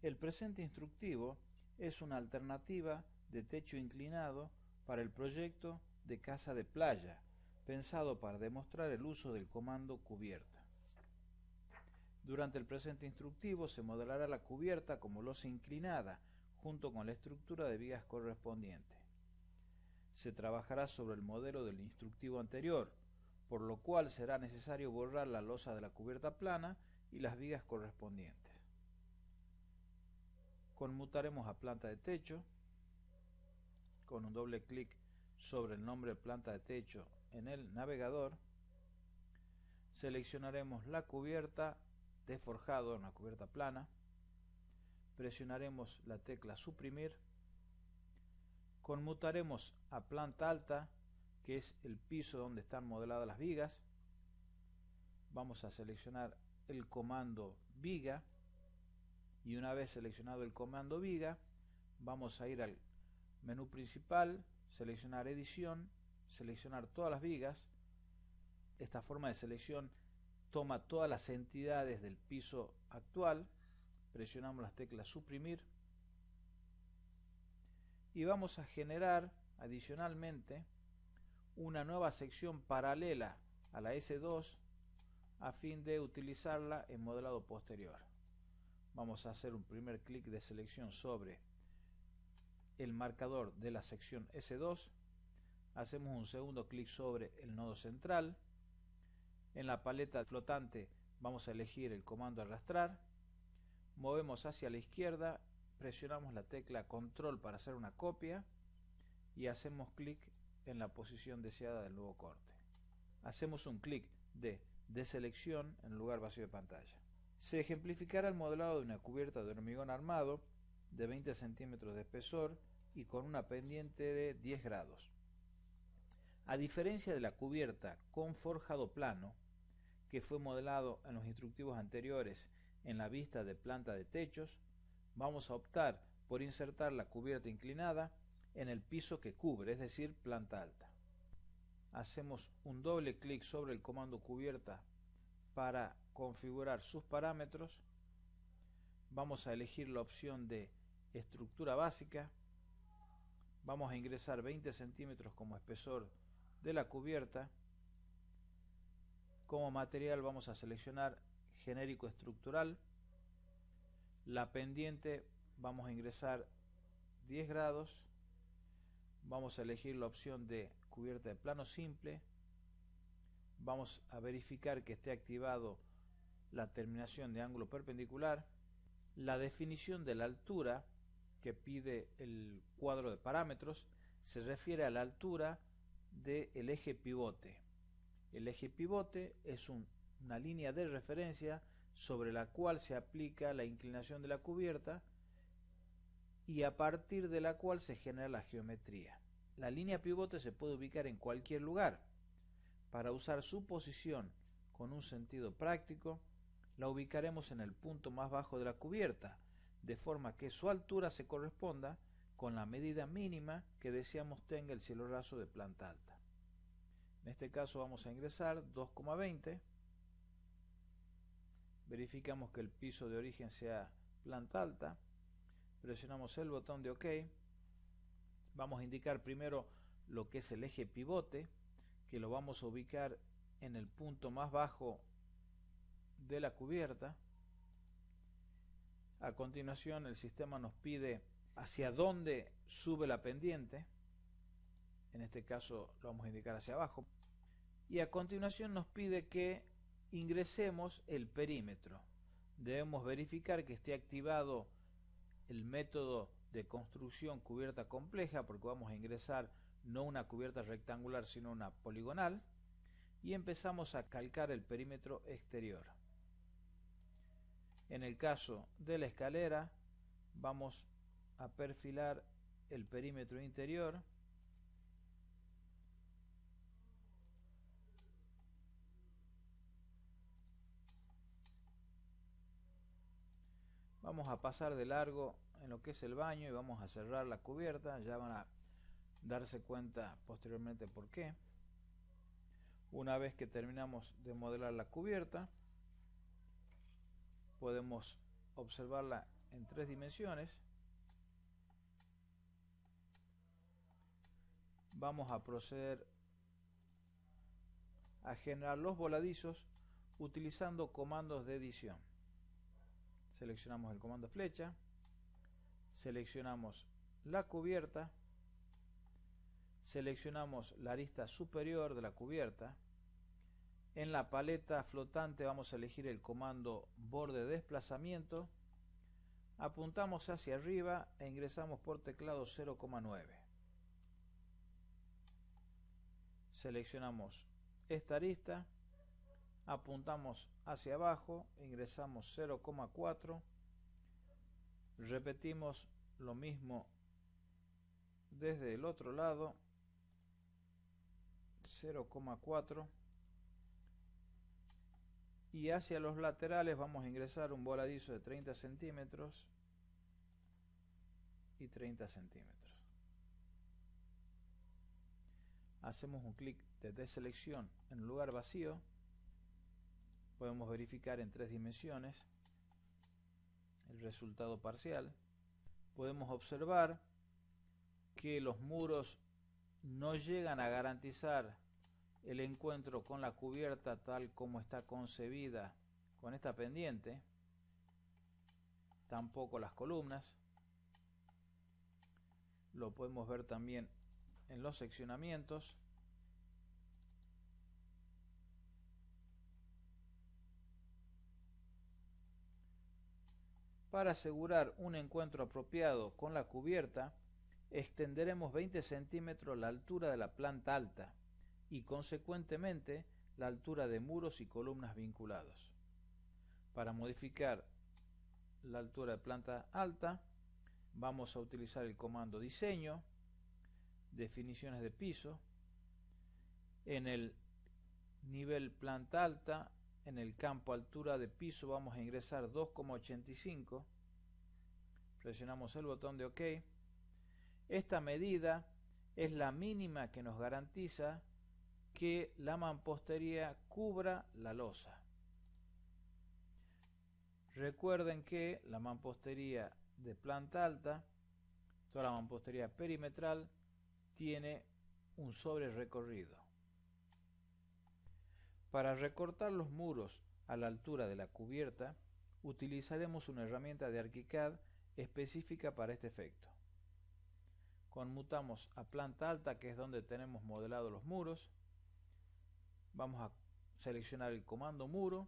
El presente instructivo es una alternativa de techo inclinado para el proyecto de casa de playa, pensado para demostrar el uso del comando cubierta. Durante el presente instructivo se modelará la cubierta como losa inclinada, junto con la estructura de vigas correspondiente. Se trabajará sobre el modelo del instructivo anterior, por lo cual será necesario borrar la losa de la cubierta plana y las vigas correspondientes. Conmutaremos a planta de techo. Con un doble clic sobre el nombre planta de techo en el navegador, seleccionaremos la cubierta de forjado, una cubierta plana, presionaremos la tecla suprimir, conmutaremos a planta alta, que es el piso donde están modeladas las vigas. Vamos a seleccionar el comando viga, y una vez seleccionado el comando viga, vamos a ir al menú principal, seleccionar edición, seleccionar todas las vigas. Esta forma de selección toma todas las entidades del piso actual. Presionamos las teclas suprimir y vamos a generar adicionalmente una nueva sección paralela a la S2 a fin de utilizarla en modelado posterior. Vamos a hacer un primer clic de selección sobre el marcador de la sección S2, hacemos un segundo clic sobre el nodo central. En la paleta flotante vamos a elegir el comando arrastrar, movemos hacia la izquierda, presionamos la tecla control para hacer una copia y hacemos clic en la posición deseada del nuevo corte. Hacemos un clic de deselección en el lugar vacío de pantalla. Se ejemplificará el modelado de una cubierta de hormigón armado de 20 centímetros de espesor y con una pendiente de 10 grados. A diferencia de la cubierta con forjado plano, que fue modelado en los instructivos anteriores en la vista de planta de techos, vamos a optar por insertar la cubierta inclinada en el piso que cubre, es decir, planta alta. Hacemos un doble clic sobre el comando cubierta para configurar sus parámetros. Vamos a elegir la opción de estructura básica. Vamos a ingresar 20 centímetros como espesor de la cubierta. Como material vamos a seleccionar genérico estructural. La pendiente vamos a ingresar 10 grados. Vamos a elegir la opción de cubierta de plano simple. Vamos a verificar que esté activado la terminación de ángulo perpendicular. La definición de la altura que pide el cuadro de parámetros se refiere a la altura del eje pivote. El eje pivote es una línea de referencia sobre la cual se aplica la inclinación de la cubierta y a partir de la cual se genera la geometría. La línea pivote se puede ubicar en cualquier lugar. Para usar su posición con un sentido práctico, la ubicaremos en el punto más bajo de la cubierta, de forma que su altura se corresponda con la medida mínima que deseamos tenga el cielo raso de planta alta. En este caso vamos a ingresar 2,20. Verificamos que el piso de origen sea planta alta. Presionamos el botón de OK. Vamos a indicar primero lo que es el eje pivote, que lo vamos a ubicar en el punto más bajo de la cubierta. A continuación el sistema nos pide hacia dónde sube la pendiente. En este caso lo vamos a indicar hacia abajo. Y a continuación nos pide que ingresemos el perímetro. Debemos verificar que esté activado el método de construcción cubierta compleja, porque vamos a ingresar no una cubierta rectangular sino una poligonal, y empezamos a calcar el perímetro exterior. En el caso de la escalera vamos a perfilar el perímetro interior. Vamos a pasar de largo en lo que es el baño y vamos a cerrar la cubierta. Ya van a darse cuenta posteriormente por qué. Una vez que terminamos de modelar la cubierta, podemos observarla en 3 dimensiones. Vamos a proceder a generar los voladizos utilizando comandos de edición. Seleccionamos el comando flecha, seleccionamos la cubierta, seleccionamos la arista superior de la cubierta. En la paleta flotante vamos a elegir el comando borde de desplazamiento, apuntamos hacia arriba e ingresamos por teclado 0,9. Seleccionamos esta arista, apuntamos hacia abajo, ingresamos 0,4, repetimos lo mismo desde el otro lado, 0,4, y hacia los laterales vamos a ingresar un voladizo de 30 centímetros y 30 centímetros. Hacemos un clic de deselección en un lugar vacío. Podemos verificar en 3 dimensiones el resultado parcial. Podemos observar que los muros no llegan a garantizar el encuentro con la cubierta tal como está concebida con esta pendiente, tampoco las columnas. Lo podemos ver también en los seccionamientos. Para asegurar un encuentro apropiado con la cubierta, extenderemos 20 centímetros la altura de la planta alta y consecuentemente la altura de muros y columnas vinculados. Para modificar la altura de planta alta, vamos a utilizar el comando diseño, definiciones de piso. En el nivel planta alta, en el campo altura de piso vamos a ingresar 2,85. Presionamos el botón de OK. Esta medida es la mínima que nos garantiza que la mampostería cubra la losa. Recuerden que la mampostería de planta alta, toda la mampostería perimetral, tiene un sobre recorrido. Para recortar los muros a la altura de la cubierta, utilizaremos una herramienta de ArchiCAD específica para este efecto. Conmutamos a planta alta, que es donde tenemos modelados los muros. Vamos a seleccionar el comando muro,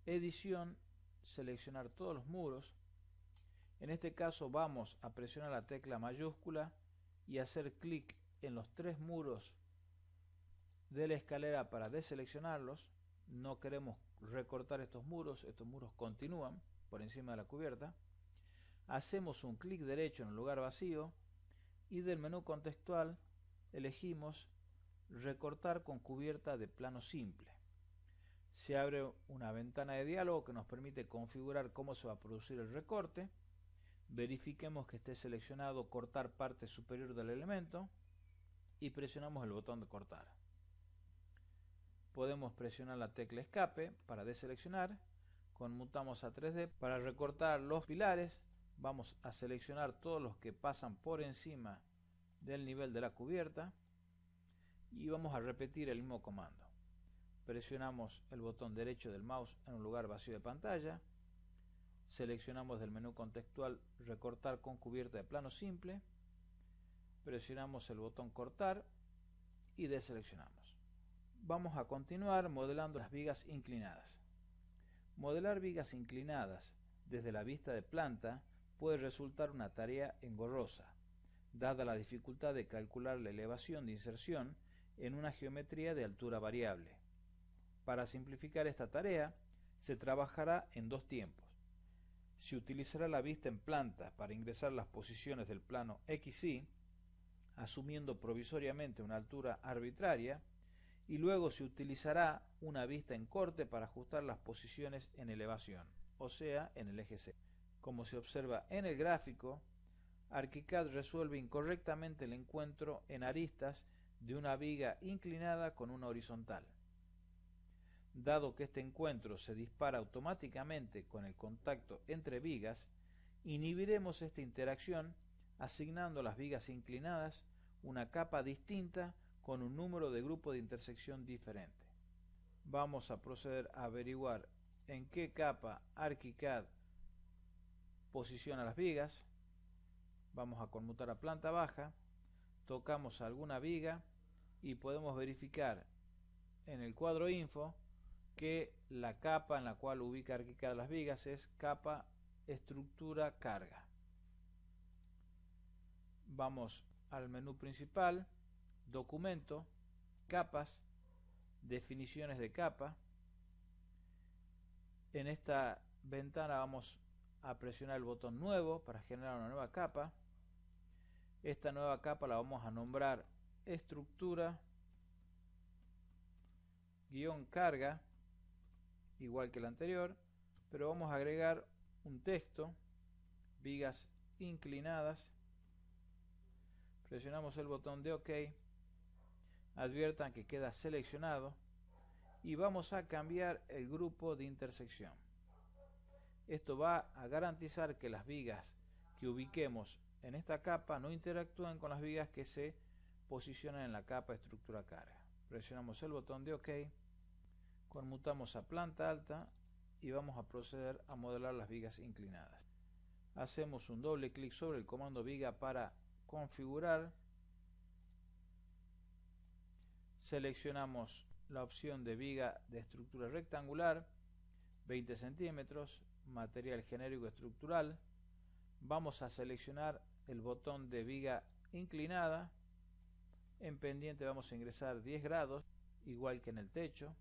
edición, seleccionar todos los muros. En este caso vamos a presionar la tecla mayúscula y hacer clic en los 3 muros de la escalera para deseleccionarlos. No queremos recortar estos muros continúan por encima de la cubierta. Hacemos un clic derecho en el lugar vacío y del menú contextual elegimos recortar con cubierta de plano simple. Se abre una ventana de diálogo que nos permite configurar cómo se va a producir el recorte. Verifiquemos que esté seleccionado cortar parte superior del elemento y presionamos el botón de cortar. Podemos presionar la tecla escape para deseleccionar. Conmutamos a 3D. Para recortar los pilares vamos a seleccionar todos los que pasan por encima del nivel de la cubierta y vamos a repetir el mismo comando. Presionamos el botón derecho del mouse en un lugar vacío de pantalla, seleccionamos del menú contextual recortar con cubierta de plano simple, presionamos el botón cortar y deseleccionamos. Vamos a continuar modelando las vigas inclinadas. Modelar vigas inclinadas desde la vista de planta puede resultar una tarea engorrosa, dada la dificultad de calcular la elevación de inserción en una geometría de altura variable. Para simplificar esta tarea, se trabajará en 2 tiempos. Se utilizará la vista en planta para ingresar las posiciones del plano XY, asumiendo provisoriamente una altura arbitraria, y luego se utilizará una vista en corte para ajustar las posiciones en elevación, o sea, en el eje C. Como se observa en el gráfico, ArchiCAD resuelve incorrectamente el encuentro en aristas de una viga inclinada con una horizontal. Dado que este encuentro se dispara automáticamente con el contacto entre vigas, inhibiremos esta interacción asignando a las vigas inclinadas una capa distinta con un número de grupos de intersección diferente. Vamos a proceder a averiguar en qué capa ArchiCAD posiciona las vigas. Vamos a conmutar a planta baja, tocamos alguna viga y podemos verificar en el cuadro info que la capa en la cual ubica ArchiCAD las vigas es capa estructura carga. Vamos al menú principal, documento, capas, definiciones de capa. En esta ventana vamos a presionar el botón nuevo para generar una nueva capa. Esta nueva capa la vamos a nombrar estructura carga, igual que la anterior, pero vamos a agregar un texto, vigas inclinadas. Presionamos el botón de OK, adviertan que queda seleccionado y vamos a cambiar el grupo de intersección. Esto va a garantizar que las vigas que ubiquemos en esta capa no interactúen con las vigas que se posicionan en la capa estructura carga. Presionamos el botón de OK, conmutamos a planta alta y vamos a proceder a modelar las vigas inclinadas. Hacemos un doble clic sobre el comando viga para configurar. Seleccionamos la opción de viga de estructura rectangular, 20 centímetros, material genérico estructural. Vamos a seleccionar el botón de viga inclinada. En pendiente vamos a ingresar 10 grados, igual que en el techo.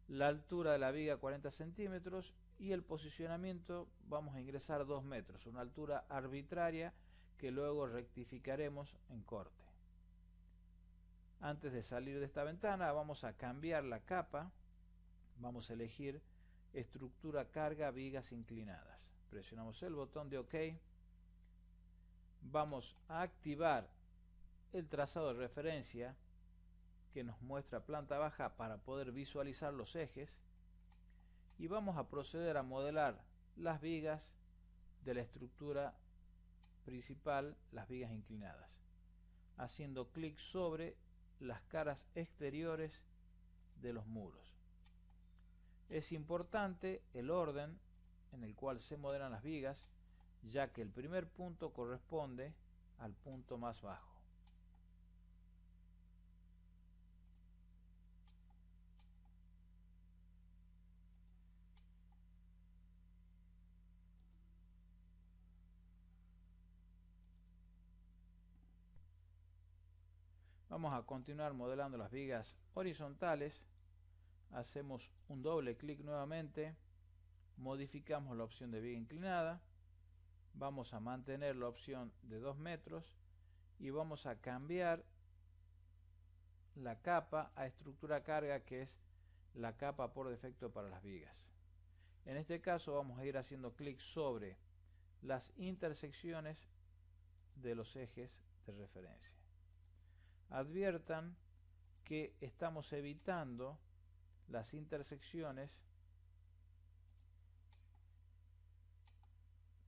La altura de la viga 40 centímetros y el posicionamiento vamos a ingresar 2 metros, una altura arbitraria que luego rectificaremos en corte. Antes de salir de esta ventana vamos a cambiar la capa, vamos a elegir estructura carga vigas inclinadas. Presionamos el botón de OK, vamos a activar el trazado de referencia que nos muestra planta baja para poder visualizar los ejes y vamos a proceder a modelar las vigas de la estructura principal, las vigas inclinadas, haciendo clic sobre las caras exteriores de los muros. Es importante el orden en el cual se modelan las vigas, ya que el primer punto corresponde al punto más bajo. Vamos a continuar modelando las vigas horizontales. Hacemos un doble clic nuevamente, modificamos la opción de viga inclinada, vamos a mantener la opción de 2 metros y vamos a cambiar la capa a estructura carga, que es la capa por defecto para las vigas. En este caso vamos a ir haciendo clic sobre las intersecciones de los ejes de referencia. Adviertan que estamos evitando las intersecciones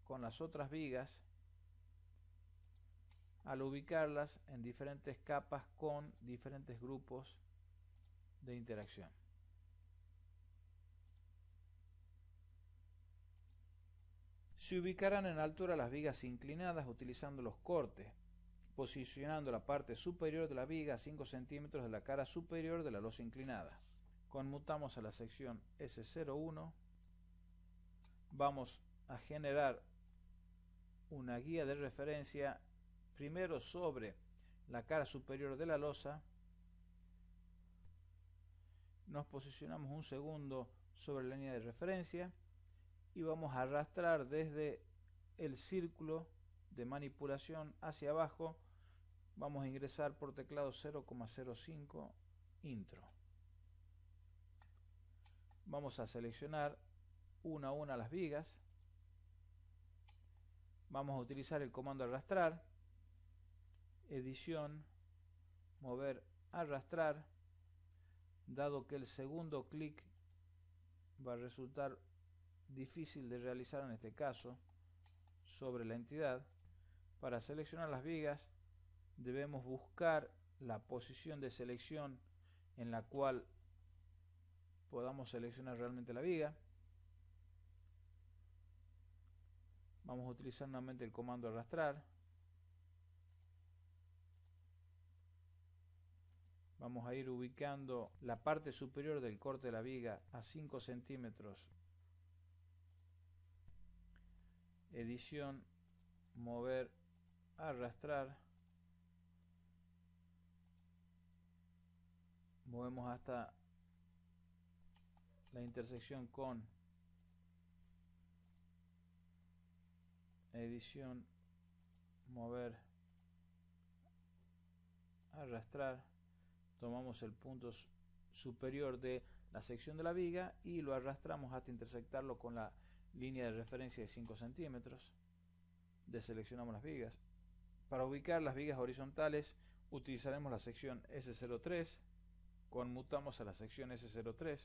con las otras vigas al ubicarlas en diferentes capas con diferentes grupos de interacción. Se ubicarán en altura las vigas inclinadas utilizando los cortes, posicionando la parte superior de la viga a 5 centímetros de la cara superior de la losa inclinada. Conmutamos a la sección S01. Vamos a generar una guía de referencia primero sobre la cara superior de la losa. Nos posicionamos un segundo sobre la línea de referencia y vamos a arrastrar desde el círculo de manipulación hacia abajo. Vamos a ingresar por teclado 0,05 intro. Vamos a seleccionar una a una las vigas. Vamos a utilizar el comando arrastrar, edición, mover, arrastrar, dado que el segundo clic va a resultar difícil de realizar en este caso sobre la entidad, para seleccionar las vigas debemos buscar la posición de selección en la cual podamos seleccionar realmente la viga. Vamos a utilizar nuevamente el comando arrastrar. Vamos a ir ubicando la parte superior del corte de la viga a 5 centímetros. Edición, mover, arrastrar. Movemos hasta la intersección con edición, mover, arrastrar. Tomamos el punto superior de la sección de la viga y lo arrastramos hasta intersectarlo con la línea de referencia de 5 centímetros. Deseleccionamos las vigas. Para ubicar las vigas horizontales utilizaremos la sección S03. Conmutamos a la sección S03.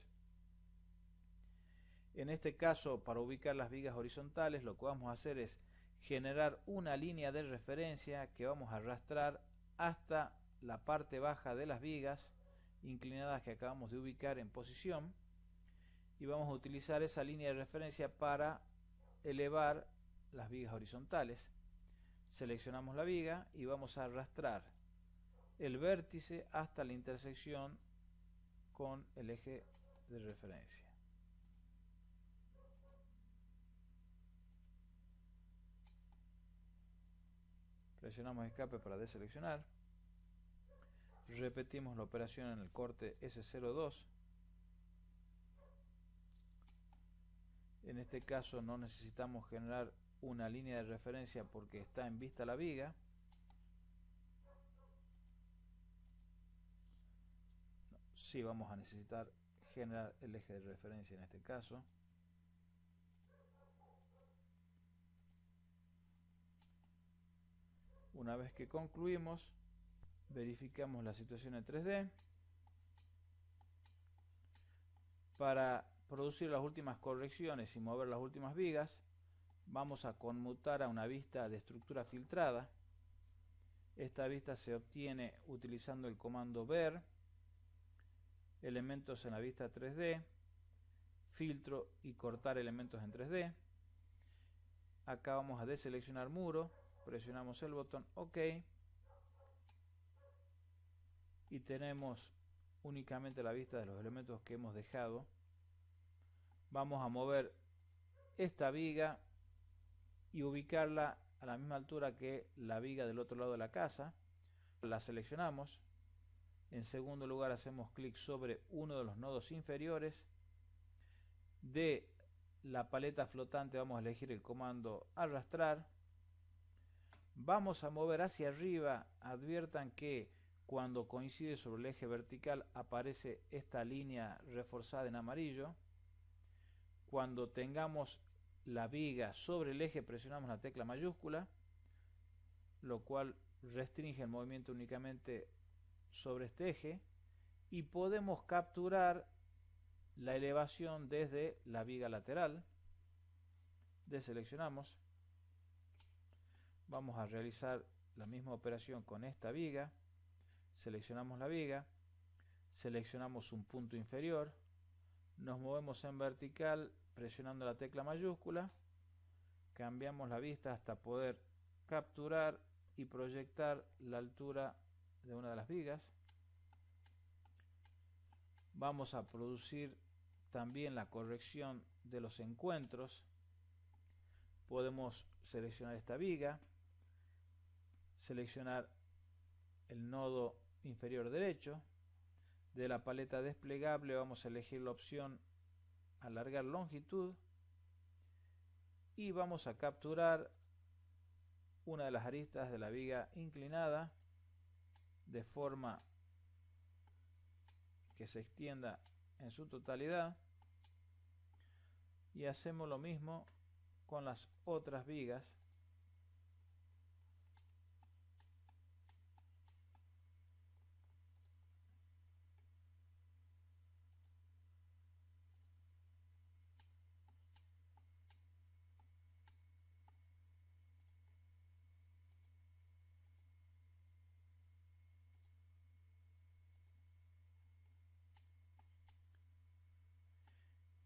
En este caso, para ubicar las vigas horizontales, lo que vamos a hacer es generar una línea de referencia que vamos a arrastrar hasta la parte baja de las vigas inclinadas que acabamos de ubicar en posición, y vamos a utilizar esa línea de referencia para elevar las vigas horizontales. Seleccionamos la viga y vamos a arrastrar el vértice hasta la intersección con el eje de referencia. Presionamos escape para deseleccionar. Repetimos la operación en el corte S02. En este caso no necesitamos generar una línea de referencia porque está en vista la viga. Sí vamos a necesitar generar el eje de referencia en este caso. Una vez que concluimos, verificamos la situación en 3D. Para producir las últimas correcciones y mover las últimas vigas, vamos a conmutar a una vista de estructura filtrada. Esta vista se obtiene utilizando el comando ver, elementos en la vista 3D, filtro y cortar elementos en 3D. Acá vamos a deseleccionar muro, presionamos el botón OK y tenemos únicamente la vista de los elementos que hemos dejado. Vamos a mover esta viga y ubicarla a la misma altura que la viga del otro lado de la casa. La seleccionamos. En segundo lugar hacemos clic sobre uno de los nodos inferiores. De la paleta flotante vamos a elegir el comando arrastrar. Vamos a mover hacia arriba. Adviertan que cuando coincide sobre el eje vertical aparece esta línea reforzada en amarillo. Cuando tengamos la viga sobre el eje presionamos la tecla mayúscula, lo cual restringe el movimiento únicamente sobre este eje, y podemos capturar la elevación desde la viga lateral. Deseleccionamos. Vamos a realizar la misma operación con esta viga. Seleccionamos la viga, seleccionamos un punto inferior, nos movemos en vertical presionando la tecla mayúscula, cambiamos la vista hasta poder capturar y proyectar la altura de una de las vigas. Vamos a producir también la corrección de los encuentros. Podemos seleccionar esta viga, seleccionar el nodo inferior derecho. De la paleta desplegable vamos a elegir la opción alargar longitud y vamos a capturar una de las aristas de la viga inclinada de forma que se extienda en su totalidad, y hacemos lo mismo con las otras vigas.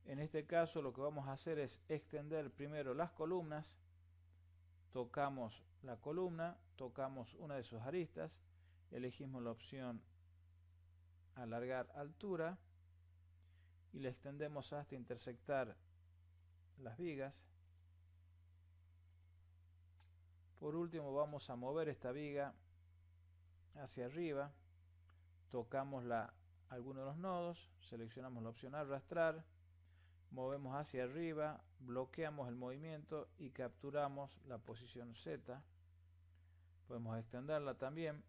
En este caso lo que vamos a hacer es extender primero las columnas. Tocamos la columna, tocamos una de sus aristas, elegimos la opción alargar altura y la extendemos hasta intersectar las vigas. Por último vamos a mover esta viga hacia arriba, tocamos alguno de los nodos, seleccionamos la opción arrastrar, movemos hacia arriba, bloqueamos el movimiento y capturamos la posición Z. Podemos extenderla también.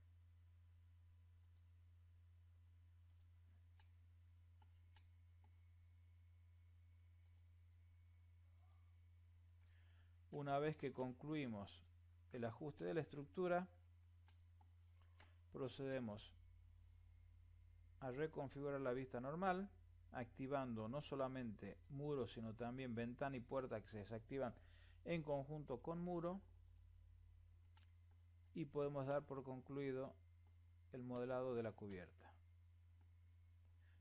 Una vez que concluimos el ajuste de la estructura, procedemos a reconfigurar la vista normal, activando no solamente muro, sino también ventana y puerta que se desactivan en conjunto con muro, y podemos dar por concluido el modelado de la cubierta.